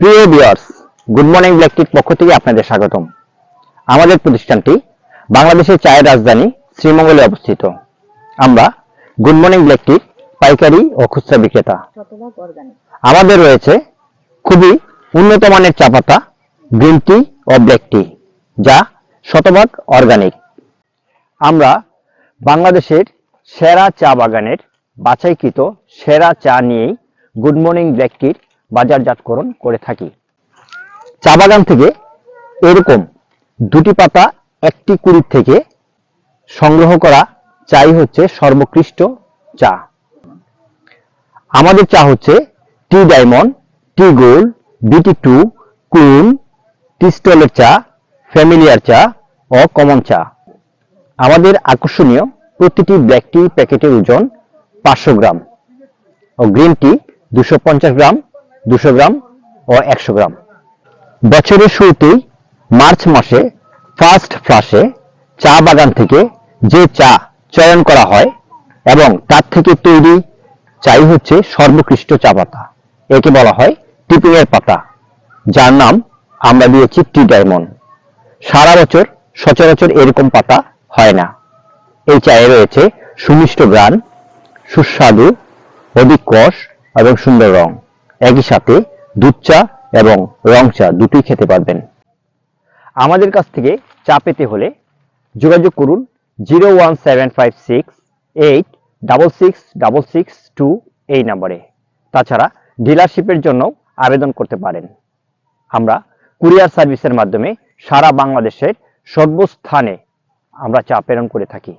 প্রিয় viewers, good morning black টির পক্ষ থেকে আপনাদের স্বাগতম। আমাদের প্রতিষ্ঠানটি বাংলাদেশের চায়ের রাজধানী শ্রীমঙ্গলে অবস্থিত। আমরা গুড মর্নিং ব্ল্যাক টির পাইকারি ও খুচরা বিক্রেতা। আমাদের রয়েছে খুবই উন্নত মানের চা পাতা, গ্রিন টি ও ব্ল্যাক টি, যা শতভাগ অর্গানিক। আমরা বাংলাদেশের সেরা চা বাগানের বাছাইকৃত সেরা চা নিয়েই গুড মর্নিং ব্ল্যাক টির বাজারজাতকরণ করে থাকি। চা বাগান থেকে এরকম দুটি পাতা একটি কুড়ি থেকে সংগ্রহ করা চাই হচ্ছে সর্বোৎকৃষ্ট চা। আমাদের চা হচ্ছে টি ডায়মন্ড, টি গোল্ড, BT2, কুইন, টি স্টলের চা, ফ্যামিলিয়ার চা ও কমন চা। আমাদের আকর্ষণীয় প্রতিটি ব্ল্যাক টি প্যাকেটের ওজন 500 গ্রাম ও গ্রিন টি 250 গ্রাম, 200 গ্রাম ও 100 গ্রাম। বছরের শুরুতেই মার্চ মাসে ফার্স্ট ফ্লাশে চা বাগান থেকে যে চা চয়ন করা হয় এবং তার থেকে তৈরি চাই হচ্ছে সর্বোৎকৃষ্ট চা পাতা। একে বলা হয় টিপিং এর পাতা, যার নাম আমরা দিয়েছি টি ডায়মন্ড। সারা বছর সচরাচর এরকম পাতা হয় না। এই চায়ে রয়েছে সুমিষ্ট ঘ্রাণ, সুস্বাদু, অধিক রস এবং সুন্দর রং। একই সাথে দুধ চা এবং রং চা দুটোই খেতে পারবেন। আমাদের কাছ থেকে চা পেতে হলে যোগাযোগ করুন 01756866662 এই নম্বরে। তাছাড়া ডিলারশিপের জন্য আবেদন করতে পারেন। আমরা কুরিয়ার সার্ভিসের মাধ্যমে সারা বাংলাদেশের সর্বস্থানে আমরা চা প্রেরণ করে থাকি।